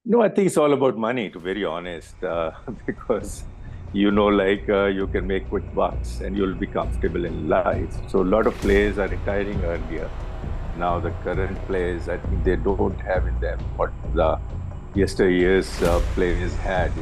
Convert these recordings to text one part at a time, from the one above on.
No, I think it's all about money, to be very honest, because you can make quick bucks and you'll be comfortable in life. So a lot of players are retiring earlier. Now the current players, I think they don't have in them what the yesteryears players had.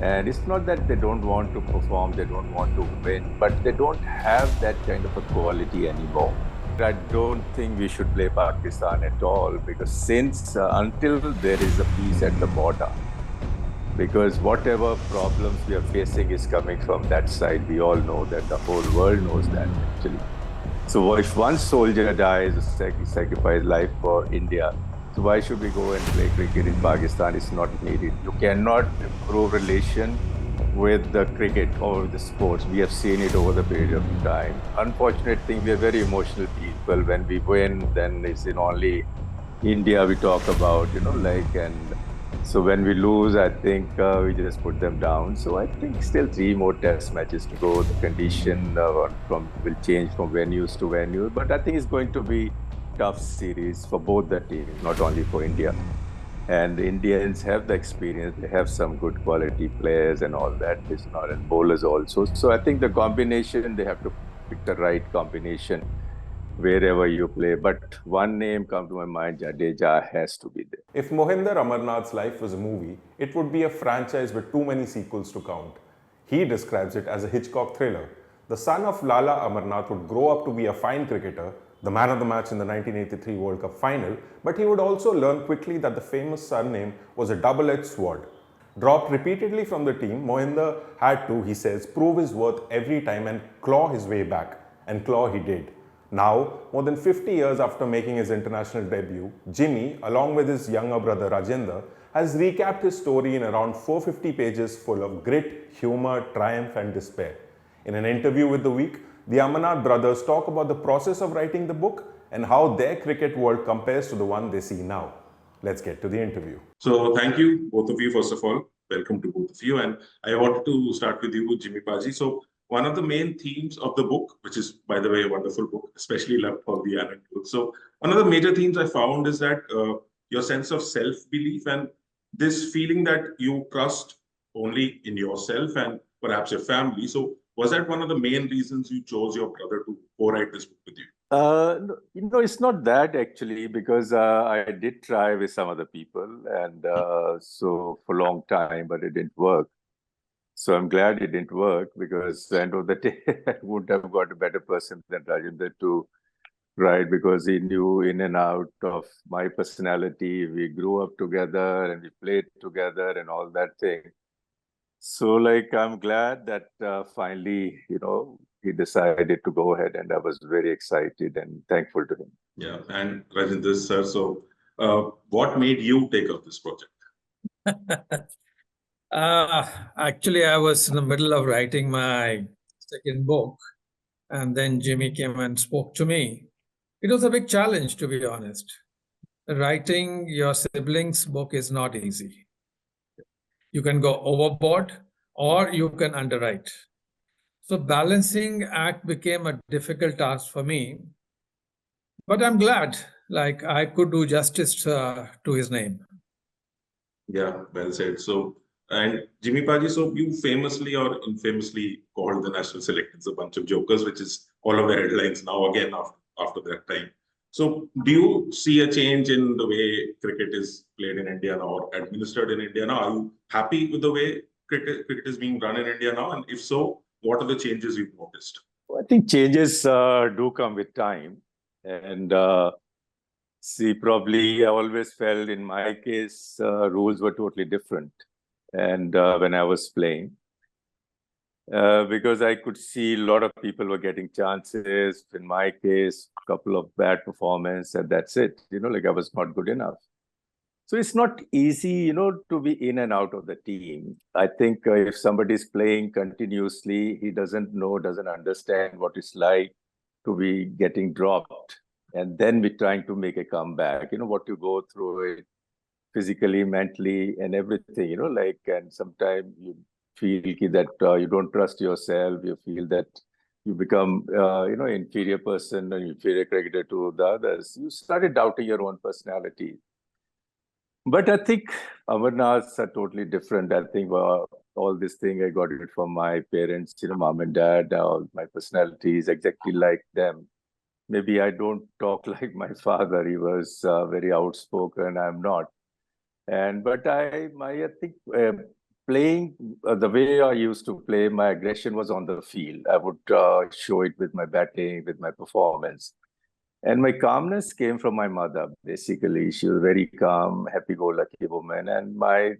And it's not that they don't want to perform, they don't want to win, but they don't have that kind of a quality anymore. I don't think we should play Pakistan at all because since until there is a peace at the border, because whatever problems we are facing is coming from that side. We all know that, the whole world knows that actually. So if one soldier dies, sacrifice life for India, so why should we go and play cricket in Pakistan? It's not needed. You cannot improve relation with the cricket or the sports. We have seen it over the period of time. Unfortunate thing, we are very emotional people. When we win, then it's in only India we talk about, and so when we lose, I think we just put them down. So I think still three more test matches to go. The condition will change from venues to venue, but I think it's going to be tough series for both the teams, not only for India. And the Indians have the experience. They have some good quality players and all that. It's not, and bowlers also. So I think the combination, they have to pick the right combination wherever you play. But one name come to my mind, Jadeja has to be there. If Mohinder Amarnath's life was a movie, it would be a franchise with too many sequels to count. He describes it as a Hitchcock thriller. The son of Lala Amarnath would grow up to be a fine cricketer, the man of the match in the 1983 World Cup final, but he would also learn quickly that the famous surname was a double-edged sword. Dropped repeatedly from the team, Mohinder had to, he says, prove his worth every time and claw his way back. And claw he did. Now, more than 50 years after making his international debut, Jimmy, along with his younger brother Rajender, has recapped his story in around 450 pages full of grit, humor, triumph and despair. In an interview with The Week, the Amarnath brothers talk about the process of writing the book and how their cricket world compares to the one they see now. Let's get to the interview. So thank you, both of you, first of all. Welcome to both of you. And I wanted to start with you, Jimmy Paji. So one of the main themes of the book, which is, by the way, a wonderful book, especially loved for the anecdotes. So one of the major themes I found is that your sense of self-belief and this feeling that you trust only in yourself and perhaps your family. So was that one of the main reasons you chose your brother to co-write this book with you? It's not that actually, because I did try with some other people, and so for a long time, but it didn't work. So I'm glad it didn't work, because at the end of the day, I would have got a better person than Rajender to write, because he knew in and out of my personality. We grew up together and we played together and all that thing. So I'm glad that finally, he decided to go ahead, and I was very excited and thankful to him. Yeah, and Rajendra sir, so what made you take up this project? Actually, I was in the middle of writing my second book, and then Jimmy came and spoke to me. It was a big challenge, to be honest. Writing your siblings' book is not easy. You can go overboard or you can underwrite. So balancing act became a difficult task for me. But I'm glad, I could do justice to his name. Yeah, well said. So, and Jimmy Paji, so you famously or infamously called the national selectors a bunch of jokers, which is all over headlines now again after that time. So do you see a change in the way cricket is played in India now or administered in India now? Are you happy with the way cricket is being run in India now? And if so, what are the changes you've noticed? I think changes do come with time. And see, probably I always felt in my case, rules were totally different. And when I was playing, because I could see a lot of people were getting chances. In my case, a couple of bad performance, and that's it. I was not good enough. So it's not easy, to be in and out of the team. I think if somebody is playing continuously, he doesn't understand what it's like to be getting dropped. And then we're trying to make a comeback, what you go through it physically, mentally, and everything, and sometimes you feel that you don't trust yourself. You feel that you become, inferior person and inferior cricketer to the others. You started doubting your own personality. But I think Amarnaths are totally different. I think all this thing, I got it from my parents, mom and dad. All my personality is exactly like them. Maybe I don't talk like my father. He was very outspoken. I'm not. But I think playing the way I used to play, my aggression was on the field. I would show it with my batting, with my performance. And my calmness came from my mother, basically. She was very calm, happy-go-lucky woman. And my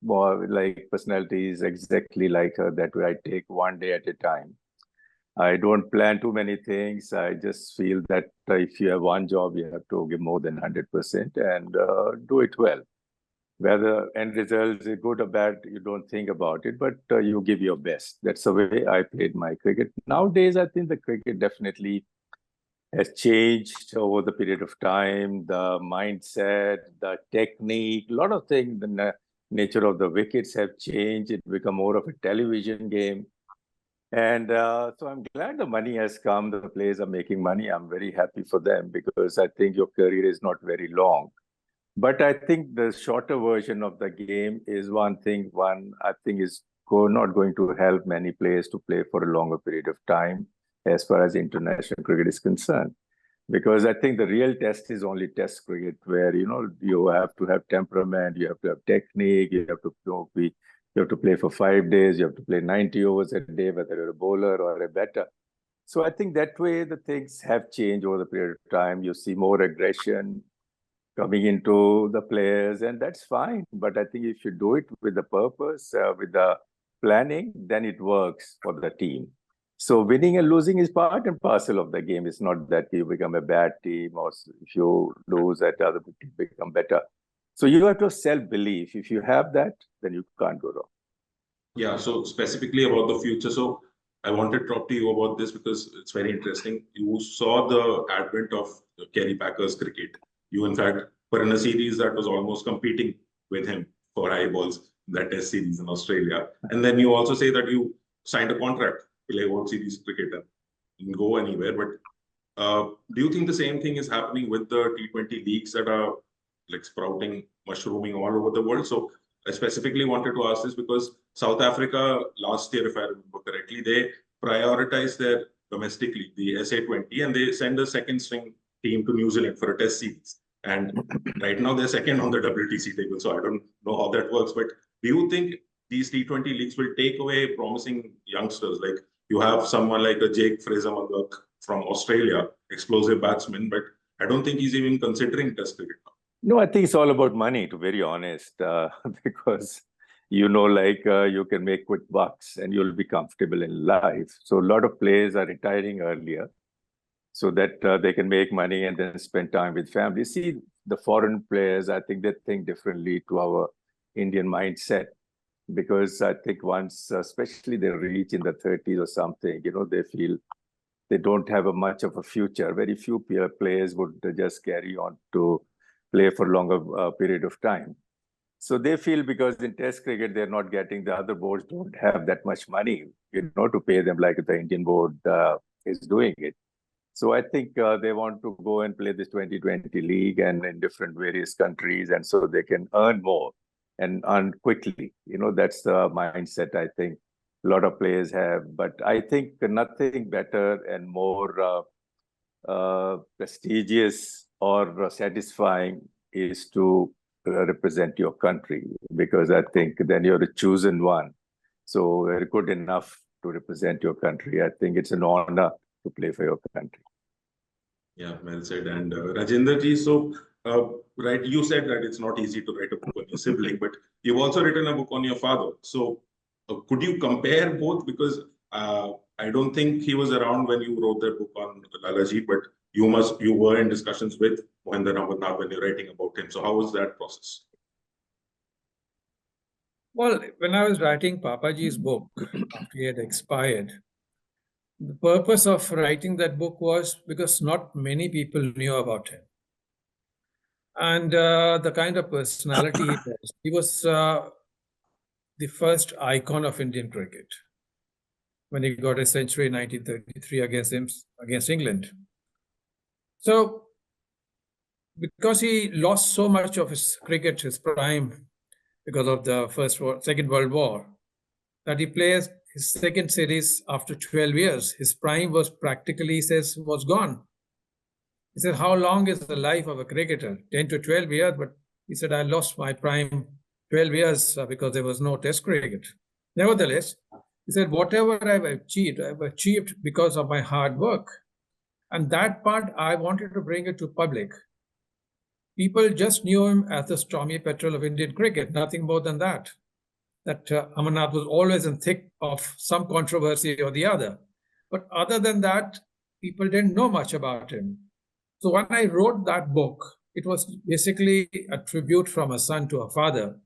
more like personality is exactly like her. That way I take one day at a time. I don't plan too many things. I just feel that if you have one job, you have to give more than 100% and do it well. Whether end result is good or bad, you don't think about it, but you give your best. That's the way I played my cricket. Nowadays, I think the cricket definitely has changed over the period of time. The mindset, the technique, a lot of things, the nature of the wickets have changed. It become more of a television game. And so I'm glad the money has come. The players are making money. I'm very happy for them because I think your career is not very long. But I think the shorter version of the game is one thing. One, I think, is not going to help many players to play for a longer period of time as far as international cricket is concerned. Because I think the real test is only test cricket, where you have to have temperament, you have to have technique, you have to play for 5 days, you have to play 90 overs a day, whether you're a bowler or a batter. So I think that way the things have changed over the period of time. You see more aggression coming into the players, and that's fine. But I think if you do it with the purpose, with the planning, then it works for the team. So winning and losing is part and parcel of the game. It's not that you become a bad team or if you lose that other team become better. So you have to have self-belief. If you have that, then you can't go wrong. Yeah, so specifically about the future. So I wanted to talk to you about this because it's very interesting. You saw the advent of Kerry Packer's cricket. You, in fact, were in a series that was almost competing with him for eyeballs, that test series in Australia. And then you also say that you signed a contract to play World Series cricket and go anywhere. But do you think the same thing is happening with the T20 leagues that are like sprouting, mushrooming all over the world? So I specifically wanted to ask this because South Africa last year, if I remember correctly, they prioritized their domestic league, the SA20, and they send a second string team to New Zealand for a test series. And right now they're second on the WTC table. So I don't know how that works. But do you think these T20 leagues will take away promising youngsters? Like you have someone like a Jake Fraser-McGurk from Australia, explosive batsman, but I don't think he's even considering test cricket now. No, I think it's all about money, to be very honest, because you can make quick bucks and you'll be comfortable in life. So a lot of players are retiring earlier so that they can make money and then spend time with family. See, the foreign players, I think they think differently to our Indian mindset, because I think once, especially they reach in the 30s or something, they feel they don't have much of a future. Very few players would just carry on to play for a longer period of time. So they feel because in test cricket, they're not getting, the other boards don't have that much money, to pay them like the Indian board is doing it. So I think they want to go and play this 2020 league and in different various countries, and so they can earn more and earn quickly. That's the mindset I think a lot of players have. But I think nothing better and more prestigious or satisfying is to represent your country, because I think then you're the chosen one. So you're good enough to represent your country. I think it's an honor to play for your country. Yeah, well said. And Rajender ji, so right, you said that it's not easy to write a book on your sibling, but you've also written a book on your father. So could you compare both? Because I don't think he was around when you wrote that book on Lala ji, but you were in discussions with Mohinder Amarnath when you're writing about him. So how was that process? Well, when I was writing Papaji's book, after he had expired, the purpose of writing that book was because not many people knew about him. And the kind of personality he was. He was the first icon of Indian cricket when he got a century in 1933 against England. So because he lost so much of his cricket, his prime, because of the Second World War, that he plays his second series after 12 years. His prime was practically, he says, was gone. He said, how long is the life of a cricketer? 10 to 12 years, but he said, I lost my prime 12 years because there was no test cricket. Nevertheless, he said, whatever I've achieved because of my hard work. And that part, I wanted to bring it to public. People just knew him as the stormy petrel of Indian cricket, nothing more than that. That Amarnath was always in thick of some controversy or the other. But other than that, people didn't know much about him. So when I wrote that book, it was basically a tribute from a son to a father,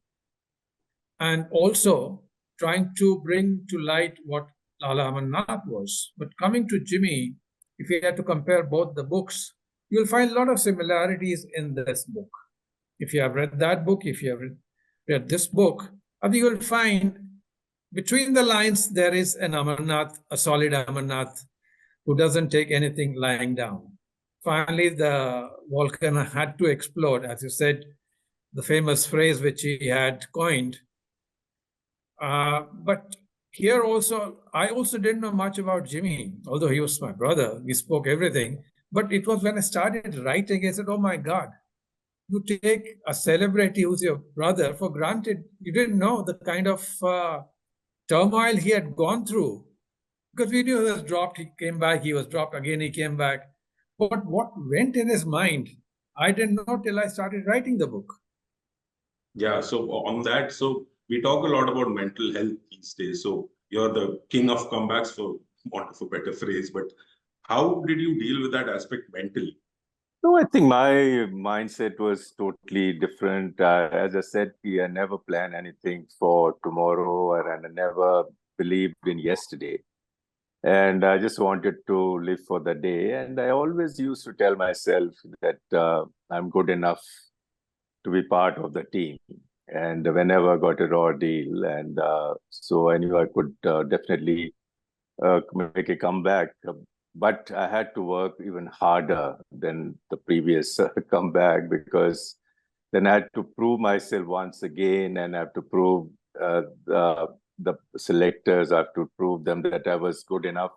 and also trying to bring to light what Lala Amarnath was. But coming to Jimmy, if you had to compare both the books, you'll find a lot of similarities in this book. If you have read that book, if you have read this book, I think you'll find between the lines there is an Amarnath, a solid Amarnath, who doesn't take anything lying down. Finally, the volcano had to explode, as you said, the famous phrase which he had coined. But here also, I also didn't know much about Jimmy, although he was my brother. We spoke everything. But it was when I started writing, I said, oh my God, you take a celebrity who's your brother for granted. You didn't know the kind of turmoil he had gone through. Because we knew he was dropped, he came back, he was dropped again, he came back. But what went in his mind, I didn't know till I started writing the book. Yeah, so on that, so we talk a lot about mental health these days. So you're the king of comebacks, for want of a better phrase, but how did you deal with that aspect mentally? No, I think my mindset was totally different. As I said, I never planned anything for tomorrow, and I never believed in yesterday. And I just wanted to live for the day. And I always used to tell myself that I'm good enough to be part of the team. And whenever I got a raw deal, and so I knew I could definitely make a comeback. But I had to work even harder than the previous comeback, because then I had to prove myself once again, and I have to prove the selectors, I have to prove them that I was good enough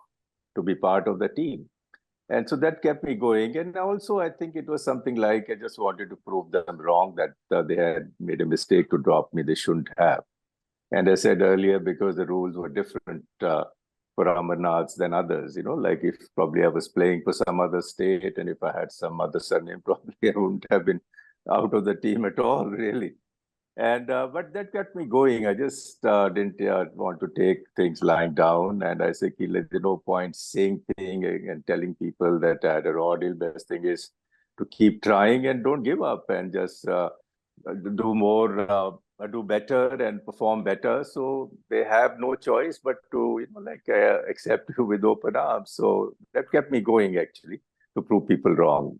to be part of the team. And so that kept me going. And also, I think it was something like I just wanted to prove them wrong, that they had made a mistake to drop me. They shouldn't have. And I said earlier, because the rules were different for Amarnaths than others, like if probably I was playing for some other state, and if I had some other surname, probably I wouldn't have been out of the team at all, really. And but that kept me going. I just didn't want to take things lying down. And I said, there's no point saying thing and telling people that I had a raw deal. Best thing is to keep trying and don't give up, and just do more, do better and perform better. So they have no choice but to, accept you with open arms. So that kept me going, actually, to prove people wrong.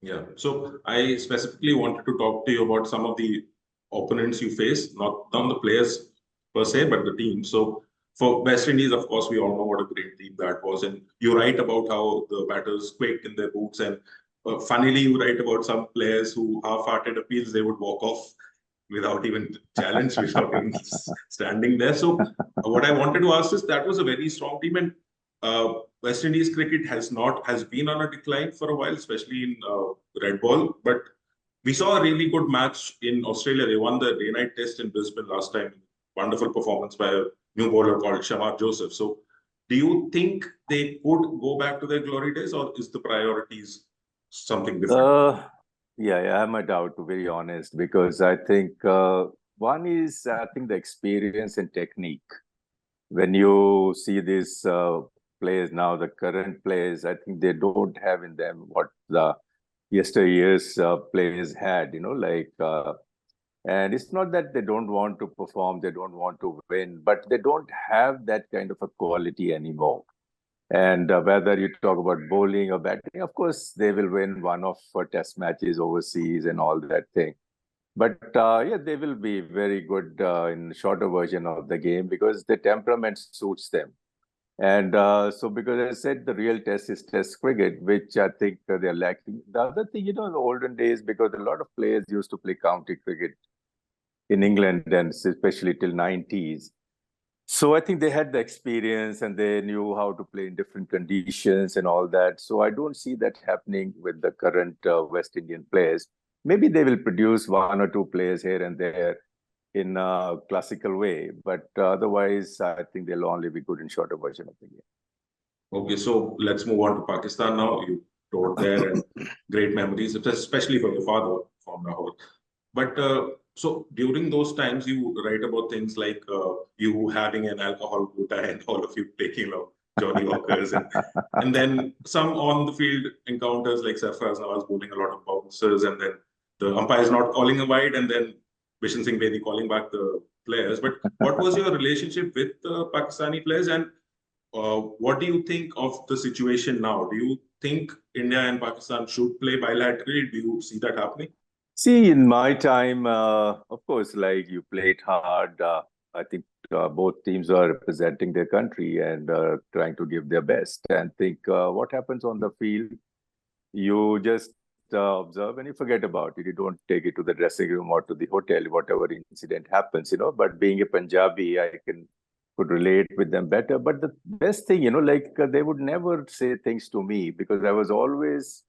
Yeah. So I specifically wanted to talk to you about some of the opponents you face, not the players per se, but the team. So for West Indies, of course, we all know what a great team that was. And you write about how the batters quaked in their boots. And funnily, you write about some players who half-hearted appeals, they would walk off without even challenge, without even standing there. So what I wanted to ask is, that was a very strong team. And West Indies cricket has been on a decline for a while, especially in red ball. But we saw a really good match in Australia. They won the day-night test in Brisbane last time. Wonderful performance by a new bowler called Shamar Joseph. So do you think they could go back to their glory days, or is the priorities something different? Yeah, I have my doubt, to be very honest, because I think one is, I think, the experience and technique. When you see these players now, the current players, I think they don't have in them what the yesteryear's players had, and it's not that they don't want to perform, they don't want to win, but they don't have that kind of a quality anymore. And whether you talk about bowling or batting, of course, they will win one-off test matches overseas and all that thing. But yeah, they will be very good in the shorter version of the game, because the temperament suits them. And so, because I said the real test is test cricket, which I think they're lacking. The other thing, in the olden days, because a lot of players used to play county cricket in England, and especially till 90s. So I think they had the experience and they knew how to play in different conditions and all that. So I don't see that happening with the current West Indian players. Maybe they will produce one or two players here and there in a classical way, but otherwise, I think they'll only be good in shorter version of the game. Okay, so let's move on to Pakistan now. You toured there and great memories, especially for your father from Lahore. But so during those times, you write about things like you having an alcohol quota and all of you taking Johnny Walkers and then some on the field encounters like Sarfraz Nawaz bowling a lot of bouncers and then the umpires not calling a wide and then Bishan Singh Bedi calling back the players. But what was your relationship with the Pakistani players and what do you think of the situation now? Do you think India and Pakistan should play bilaterally? Do you see that happening? See, in my time, of course, like you played hard. I think both teams are representing their country and trying to give their best. And think what happens on the field, you just observe and you forget about it. You don't take it to the dressing room or to the hotel, whatever incident happens, But being a Punjabi, I could relate with them better. But the best thing, they would never say things to me because I was always,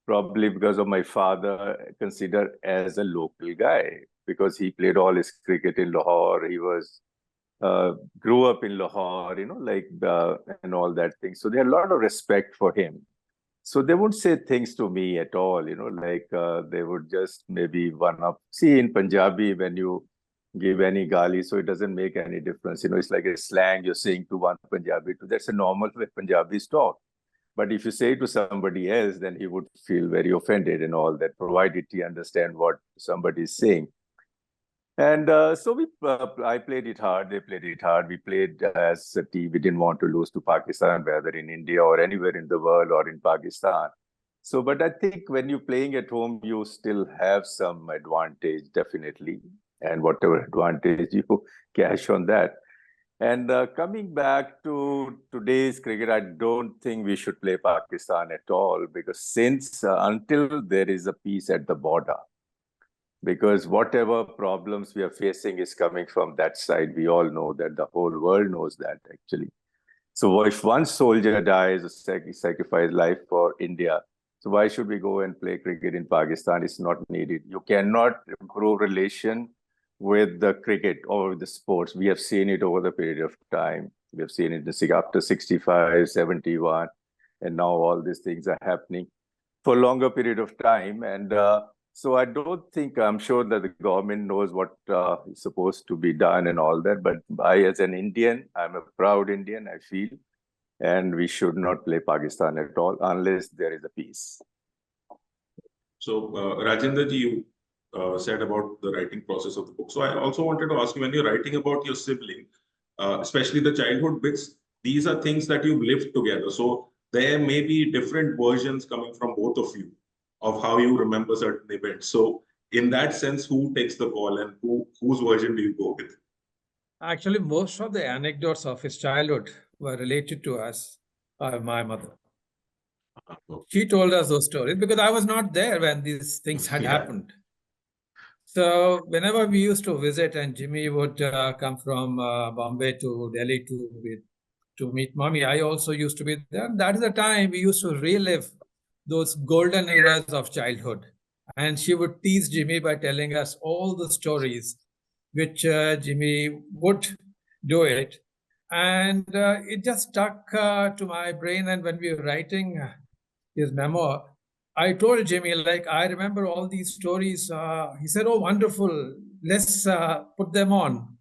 probably because of my father, considered as a local guy because he played all his cricket in Lahore. He was grew up in Lahore, and all that thing. So they had a lot of respect for him. So they wouldn't say things to me at all, they would just maybe one up. See, in Punjabi, when you give any gali, so it doesn't make any difference. It's like a slang you're saying to one Punjabi. That's a normal way Punjabis talk. But if you say to somebody else, then he would feel very offended and all that, provided he understand what somebody is saying. And so I played it hard. They played it hard. We played as a team. We didn't want to lose to Pakistan, whether in India or anywhere in the world or in Pakistan. So, but I think when you're playing at home, you still have some advantage, definitely. And whatever advantage you cash on that. And coming back to today's cricket, I don't think we should play Pakistan at all because until there is a peace at the border, because whatever problems we are facing is coming from that side. We all know that, the whole world knows that actually. So if one soldier dies, sacrifice life for India, so why should we go and play cricket in Pakistan? It's not needed. You cannot improve relation with the cricket or the sports. We have seen it over the period of time. We have seen it after 65, 71, and now all these things are happening for a longer period of time. And so I don't think, I'm sure that the government knows what is supposed to be done and all that. But I, as an Indian, I'm a proud Indian, I feel, and we should not play Pakistan at all unless there is a peace. So, Rajender ji, you said about the writing process of the book. So I also wanted to ask you, when you're writing about your sibling, especially the childhood bits, these are things that you've lived together. So there may be different versions coming from both of you of how you remember certain events. So in that sense, who takes the call and whose version do you go with? Actually, most of the anecdotes of his childhood were related to us by my mother. She told us those stories because I was not there when these things had happened. So whenever we used to visit and Jimmy would come from Bombay to Delhi to meet mommy, I also used to be there. That is the time we used to relive those golden eras of childhood. And she would tease Jimmy by telling us all the stories which Jimmy would do it. And it just stuck to my brain. And when we were writing his memoir, I told Jimmy, I remember all these stories. He said, oh, wonderful. Let's put them on.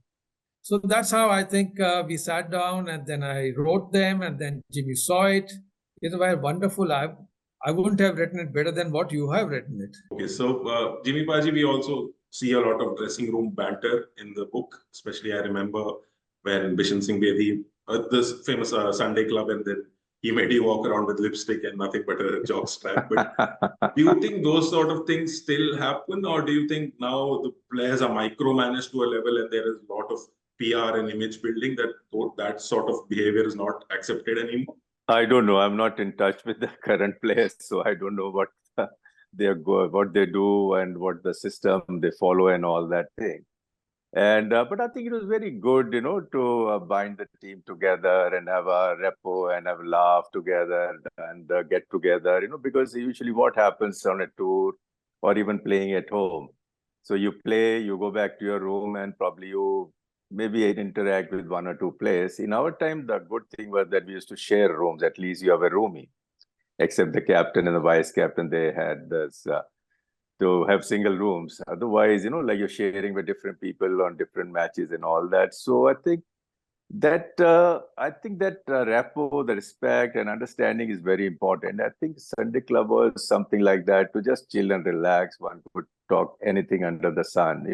So that's how I think we sat down and then I wrote them and then Jimmy saw it. It was wonderful. I wouldn't have written it better than what you have written it. Okay, so Jimmy Paji, we also see a lot of dressing room banter in the book. Especially I remember when Bishan Singh Bedi, this famous Sunday club, and then he made you walk around with lipstick and nothing but a jock strap. But do you think those sort of things still happen, or do you think now the players are micromanaged to a level and there is a lot of PR and image building that that sort of behavior is not accepted anymore? I don't know. I'm not in touch with the current players, so I don't know what what they do and what the system they follow and all that thing. And but I think it was very good, to bind the team together and have a repo and have a laugh together and get together, because usually what happens on a tour or even playing at home. So you play, you go back to your room, and probably you maybe interact with one or two players. In our time, the good thing was that we used to share rooms. At least you have a roomie, except the captain and the vice captain. They had this. To have single rooms. Otherwise, like you're sharing with different people on different matches and all that. So I think that rapport, the respect and understanding is very important. I think Sunday Club was something like that, to just chill and relax. One could talk anything under the sun,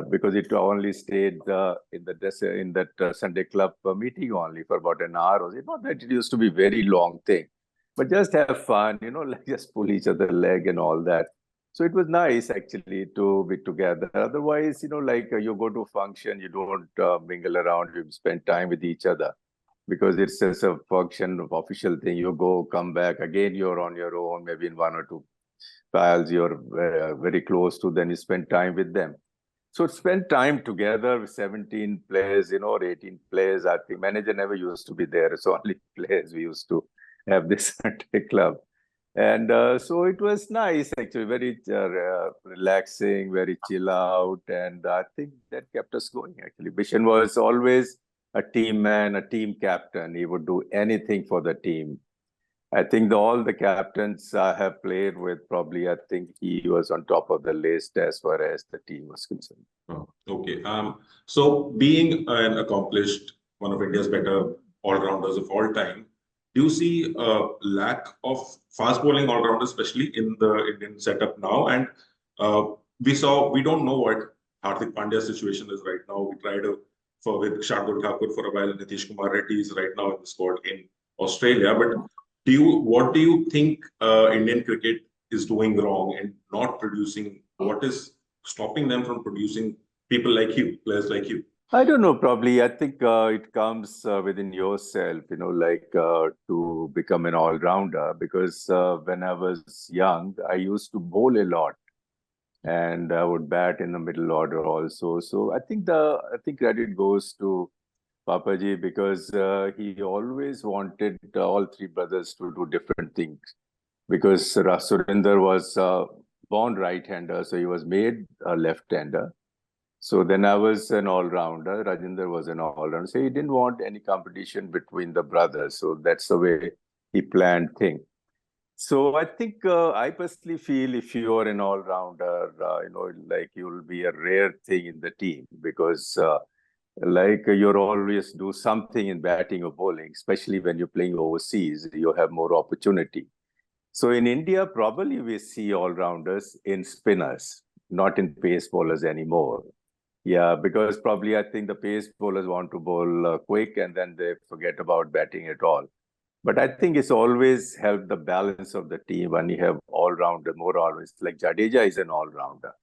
because it only stayed in that Sunday Club meeting only for about an hour. It's not that it used to be very long thing. But just have fun, just pull each other leg and all that. So it was nice actually to be together. Otherwise, you go to a function, you don't mingle around, you spend time with each other, because it's just a function of official thing. You go, come back, again, you're on your own, maybe in one or two pals you're very close to, then you spend time with them. So spend time together with 17 players, or 18 players. I think manager never used to be there. It's only players we used to have this Sunday Club. And so it was nice, actually, very relaxing, very chill out. And I think that kept us going, actually. Bishan was always a team man, a team captain. He would do anything for the team. I think all the captains I have played with, probably, I think he was on top of the list as far as the team was concerned. Oh, okay. So being an accomplished, one of India's better all-rounders of all time, do you see a lack of fast bowling all-rounders, especially in the Indian setup now? And we don't know what Hardik Pandya's situation is right now. We tried with Shardul Thakur for a while, and Nitish Kumar Reddy is right now in the squad in Australia. But what do you think Indian cricket is doing wrong and not producing? What is stopping them from producing people like you, players like you? I don't know, probably. I think it comes within yourself, to become an all-rounder. Because when I was young, I used to bowl a lot, and I would bat in the middle order also. So I think credit goes to Papaji, because he always wanted all three brothers to do different things. Because Surinder was born right-hander, so he was made a left-hander. So then I was an all-rounder. Rajender was an all-rounder. So he didn't want any competition between the brothers. So that's the way he planned things. So I think I personally feel if you're an all-rounder, you'll be a rare thing in the team, because you'll always do something in batting or bowling, especially when you're playing overseas, you have more opportunity. So in India, probably we see all-rounders in spinners, not in pace bowlers anymore. Yeah, because probably I think the pace bowlers want to bowl quick, and then they forget about batting at all. But I think it's always helped the balance of the team when you have all-rounder, more always. Like Jadeja is an all-rounder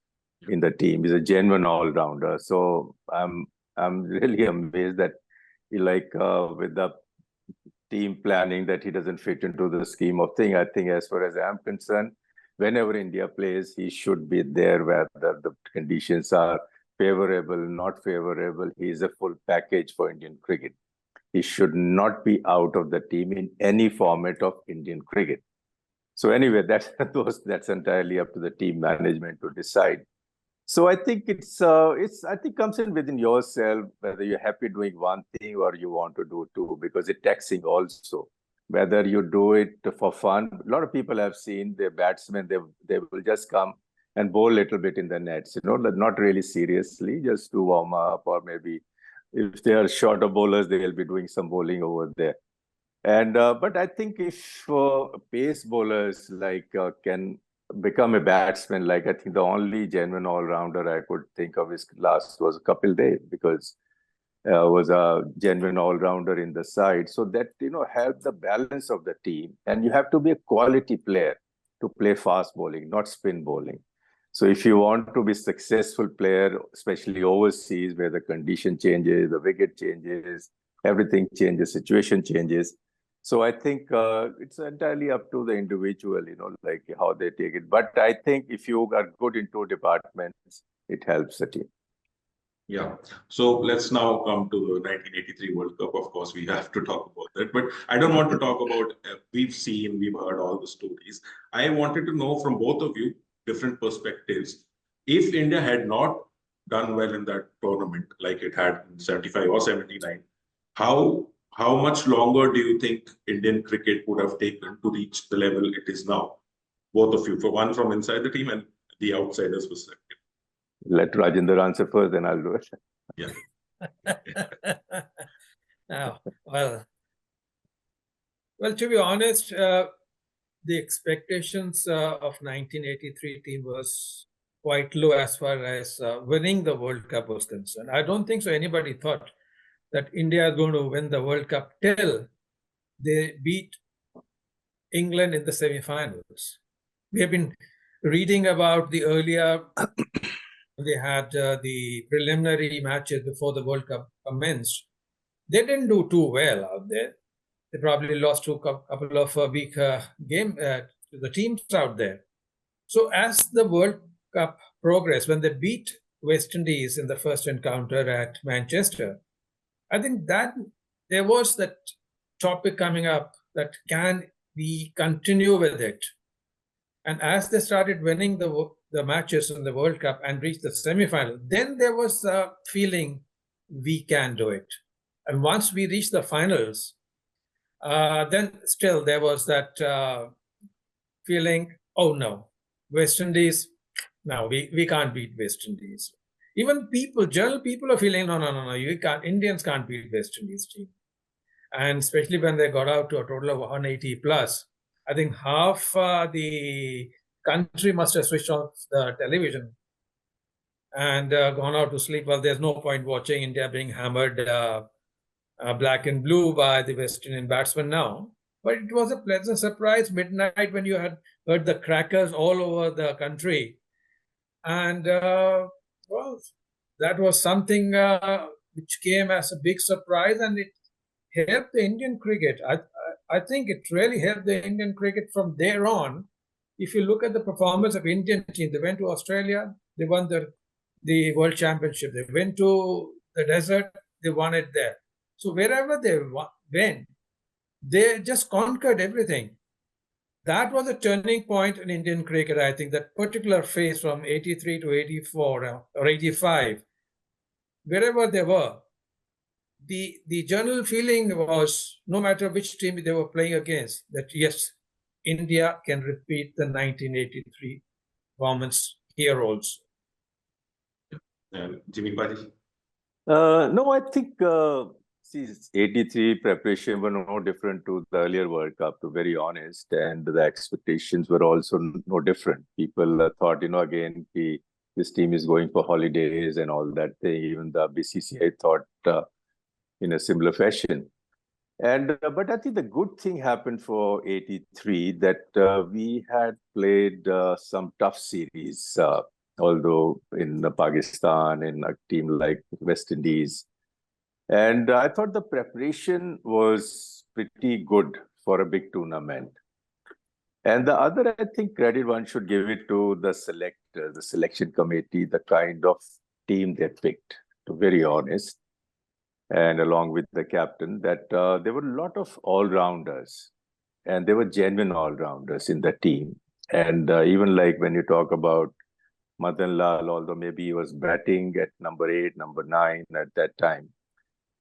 in the team. He's a genuine all-rounder. So I'm really amazed that with the team planning, that he doesn't fit into the scheme of thing. I think as far as I'm concerned, whenever India plays, he should be there, whether the conditions are favorable, not favorable. He is a full package for Indian cricket. He should not be out of the team in any format of Indian cricket. So anyway, that's entirely up to the team management to decide. So I think it comes in within yourself, whether you're happy doing one thing or you want to do two, because it's taxing also. Whether you do it for fun, a lot of people have seen their batsmen, they will just come and bowl a little bit in the nets, not really seriously, just to warm up, or maybe if they are shorter bowlers, they will be doing some bowling over there. And but I think if pace bowlers can become a batsman, I think the only genuine all-rounder I could think of was Kapil Dev, because was a genuine all-rounder in the side. So that, helped the balance of the team. And you have to be a quality player to play fast bowling, not spin bowling. So if you want to be a successful player, especially overseas, where the condition changes, the wicket changes, everything changes, situation changes. So I think it's entirely up to the individual, like how they take it. But I think if you are good in two departments, it helps the team. Yeah. So let's now come to the 1983 World Cup. Of course, we have to talk about that. But I don't want to talk about, we've heard all the stories. I wanted to know from both of you, different perspectives. If India had not done well in that tournament, like it had in 75 or 79, how much longer do you think Indian cricket would have taken to reach the level it is now? Both of you, for one from inside the team and the outsider's perspective. Let Rajender answer first, then I'll do it. Yeah. Now, well, to be honest, the expectations of 1983 team was quite low as far as winning the World Cup was concerned. I don't think so anybody thought that India is going to win the World Cup till they beat England in the semi-finals. We have been reading about the earlier, they had the preliminary matches before the World Cup commenced. They didn't do too well out there. They probably lost to a couple of weak game to the teams out there. So as the World Cup progressed, when they beat West Indies in the first encounter at Manchester, I think that there was that topic coming up that can we continue with it? And as they started winning the matches in the World Cup and reached the semi-final, then there was a feeling we can do it. And once we reached the finals, then still there was that feeling, oh no, West Indies, no, we can't beat West Indies. Even general people are feeling, no, you can't, Indians can't beat West Indies team. And especially when they got out to a total of 180 plus, I think half the country must have switched off the television and gone out to sleep. Well, there's no point watching India being hammered black and blue by the West Indian batsmen now. But it was a pleasant surprise midnight when you had heard the crackers all over the country. And, well, that was something which came as a big surprise, and it helped the Indian cricket. I think it really helped the Indian cricket from there on. If you look at the performance of Indian team, they went to Australia, they won the World Championship. They went to the desert, they won it there. So wherever they went, they just conquered everything. That was a turning point in Indian cricket, I think, that particular phase from 83 to 84 or 85, wherever they were, the general feeling was, no matter which team they were playing against, that yes, India can repeat the 1983 performance here also. Jimmy Paji? No, I think, 83 preparation were no different to the earlier World Cup, to be very honest. And the expectations were also no different. People thought, again, this team is going for holidays and all that thing. Even the BCCI thought in a similar fashion. And but I think the good thing happened for 83 that we had played some tough series, although in Pakistan, in a team like West Indies. And I thought the preparation was pretty good for a big tournament. And the other, I think, credit one should give it to the selector, the selection committee, the kind of team they picked, to be very honest. And along with the captain, that there were a lot of all-rounders, and they were genuine all-rounders in the team. And even like when you talk about Madan Lal, although maybe he was batting at number 8, number 9 at that time,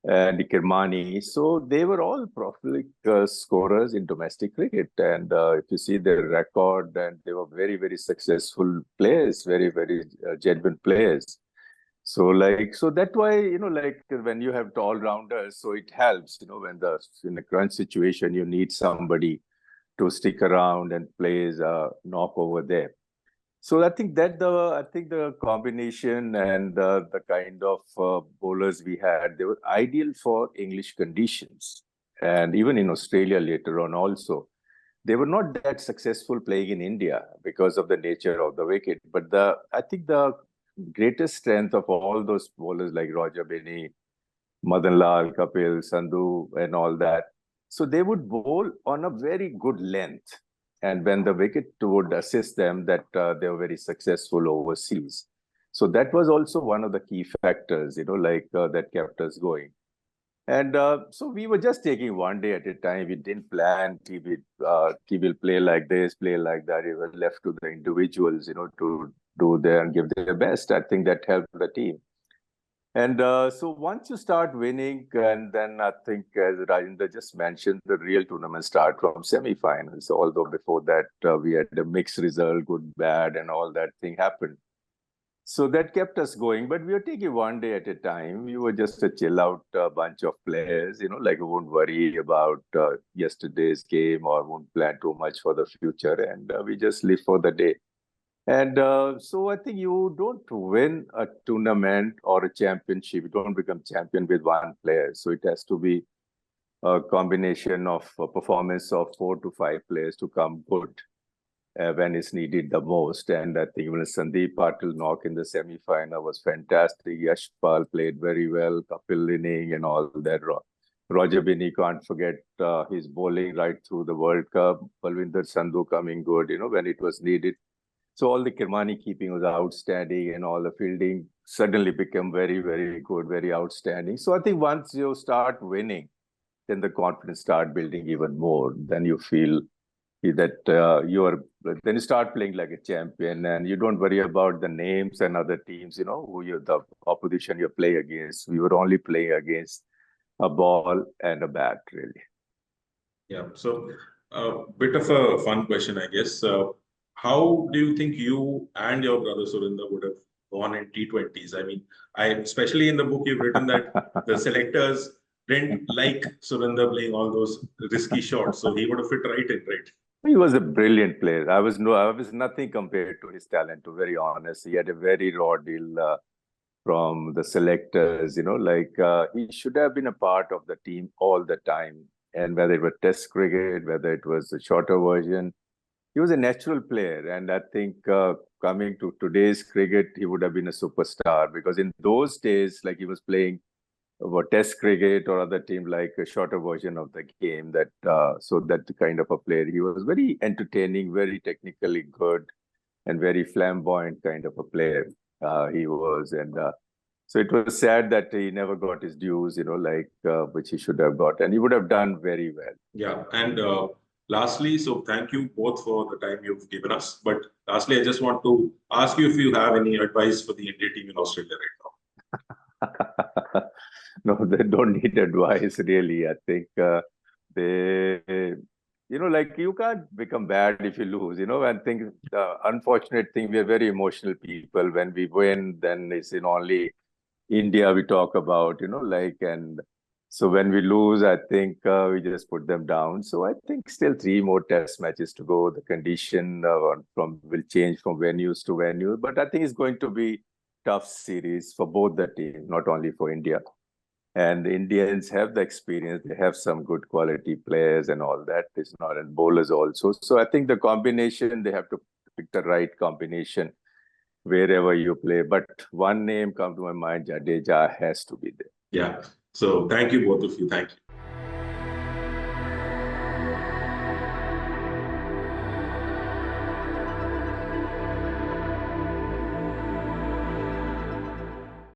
and Kirmani, so they were all prolific scorers in domestic cricket. And if you see their record, and they were very, very successful players, very, very genuine players. So that's why, when you have all-rounders, so it helps, when in a crunch situation, you need somebody to stick around and plays knock over there. So I think that the combination and the kind of bowlers we had, they were ideal for English conditions. And even in Australia later on also, they were not that successful playing in India because of the nature of the wicket. But I think the greatest strength of all those bowlers like Roger Binney, Madan Lal, Kapil, Sandhu, and all that. So they would bowl on a very good length. And when the wicket would assist them, that they were very successful overseas. So that was also one of the key factors, that kept us going. And so we were just taking one day at a time. We didn't plan, he will play like this, play like that. We were left to the individuals, to do there and give their best. I think that helped the team. And so once you start winning, and then I think, as Rajender just mentioned, the real tournament start from semi-finals. Although before that, we had a mixed result, good, bad, and all that thing happened. So that kept us going, but we were taking one day at a time. We were just a chill out bunch of players, we won't worry about yesterday's game or won't plan too much for the future. And we just live for the day. And so I think you don't win a tournament or a championship. You don't become champion with one player. So it has to be a combination of a performance of 4 to 5 players to come good when it's needed the most. And I think even Sandeep Patil knock in the semi-final was fantastic. Yashpal played very well, Kapil inning and all that. Roger Binney, can't forget his bowling right through the World Cup. Balwinder Sandhu coming good, when it was needed. So all the Kirmani keeping was outstanding, and all the fielding suddenly became very, very good, very outstanding. So I think once you start winning, then the confidence start building even more. Then you feel that then you start playing like a champion, and you don't worry about the names and other teams, the opposition you play against. We were only playing against a ball and a bat, really. Yeah. So a bit of a fun question, I guess. How do you think you and your brother Surinder would have gone in T20s? I mean, especially in the book, you've written that the selectors didn't like Surinder playing all those risky shots, so he would have fit right in, right? He was a brilliant player. I was nothing compared to his talent, to be very honest. He had a very raw deal from the selectors, he should have been a part of the team all the time. And whether it was test cricket, whether it was a shorter version, he was a natural player. And I think coming to today's cricket, he would have been a superstar, because in those days, like he was playing test cricket or other team, like a shorter version of the game. So that kind of a player. He was very entertaining, very technically good, and very flamboyant kind of a player. He was. And so it was sad that he never got his dues, which he should have got. And he would have done very well. Yeah. And lastly, so thank you both for the time you've given us. But lastly, I just want to ask you if you have any advice for the India team in Australia right now. No, they don't need advice, really. I think you can't become bad if you lose, I think the unfortunate thing, we are very emotional people. When we win, then it's in only India we talk about, and so when we lose, I think we just put them down. So I think still 3 more test matches to go. The condition will change from venues to venue, but I think it's going to be tough series for both the teams, not only for India. And the Indians have the experience. They have some good quality players and all that. It's not, and bowlers also. So I think the combination, they have to pick the right combination wherever you play. But one name comes to my mind, Jadeja has to be there. Yeah. So thank you, both of you. Thank you.